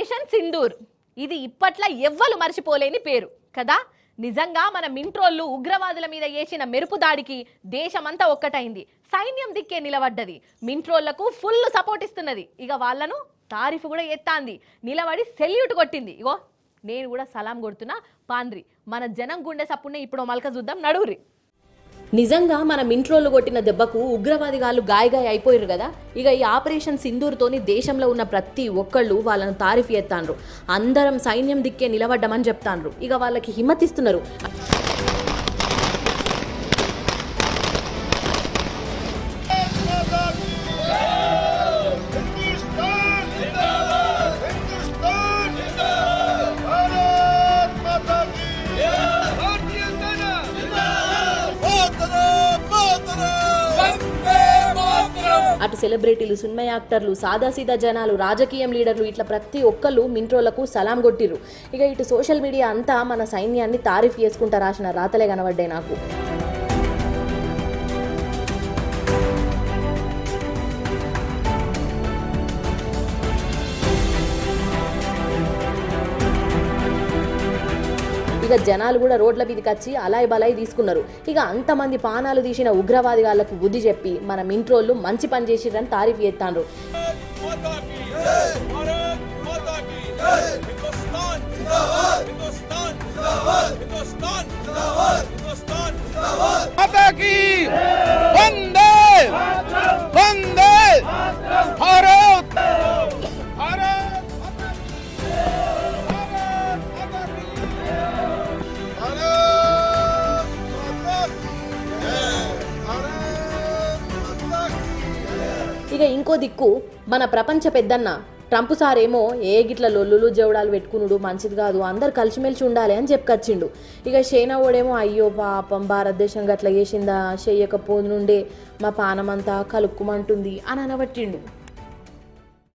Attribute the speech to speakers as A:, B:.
A: Operation Sindoor ఇది ఇప్పట్లా ఎవ్వరు మర్చిపోలేని పేరు కదా. నిజంగా మన మింట్రోళ్ళు ఉగ్రవాదుల మీద చేసిన మెరుపు దాడికి దేశమంతా ఒక్కటైంది. సైన్యం దిక్కే నిలబడ్డది. మింట్రోళ్లకు ఫుల్ సపోర్ట్ ఇస్తున్నది. ఇక వాళ్ళను తారీఫ్ కూడా ఎత్తాంది. నిలబడి సెల్యూట్ కొట్టింది. ఇగో నేను కూడా సలాం కొడుతున్నా. పాండ్రి మన జనం గుండె సప్పునే ఇప్పుడు మల్క చూద్దాం, నడువురి. నిజంగా మన మింట్రోళ్ళు కొట్టిన దెబ్బకు ఉగ్రవాదిగాళ్ళు గాయగాయ అయిపోయారు కదా. ఇక ఈ ఆపరేషన్ సింధూర్తోని దేశంలో ఉన్న ప్రతి ఒక్కళ్ళు వాళ్ళను తారీఫ్ ఎత్తాండ్రు. అందరం సైన్యం దిక్కే నిలబడ్డమని చెప్తాండ్రు. ఇక వాళ్ళకి హిమ్మతిస్తున్నారు. అటు సెలబ్రిటీలు, సినిమా యాక్టర్లు, సాదాసీదా జనాలు, రాజకీయం లీడర్లు ఇట్లా ప్రతి ఒక్కళ్ళు మింట్రోలకు సలాం కొట్టిర్రు. ఇక ఇటు సోషల్ మీడియా అంతా మన సైన్యాన్ని తారీఫ్ చేసుకుంటా రాసిన రాతలే కనబడ్డాయి నాకు. ఇక జనాలు కూడా రోడ్ల మీదకి వచ్చి అలాయ్ బలాయి తీసుకున్నారు. ఇక అంతమంది పానాలు తీసిన ఉగ్రవాది వాళ్ళకు బుద్ధి చెప్పి మన మింట్రోళ్ళు మంచి పని చేసిరని తారీఫ్ చేస్తాండ్రు. ఇక ఇంకో దిక్కు మన ప్రపంచ పెద్దన్న ట్రంప్ సారేమో ఏ గిట్ల లొల్లులు జవడాలు పెట్టుకునుడు మంచిది కాదు, అందరు కలిసిమెలిసి ఉండాలి అని చెప్పుకొచ్చిండు. ఇక చైనా ఓడేమో అయ్యో పాపం భారతదేశం గట్ల చేసిందా, చెయ్యకపోదు నుండే మా పానమంతా కలుక్కుమంటుంది అని అనబట్టిండు.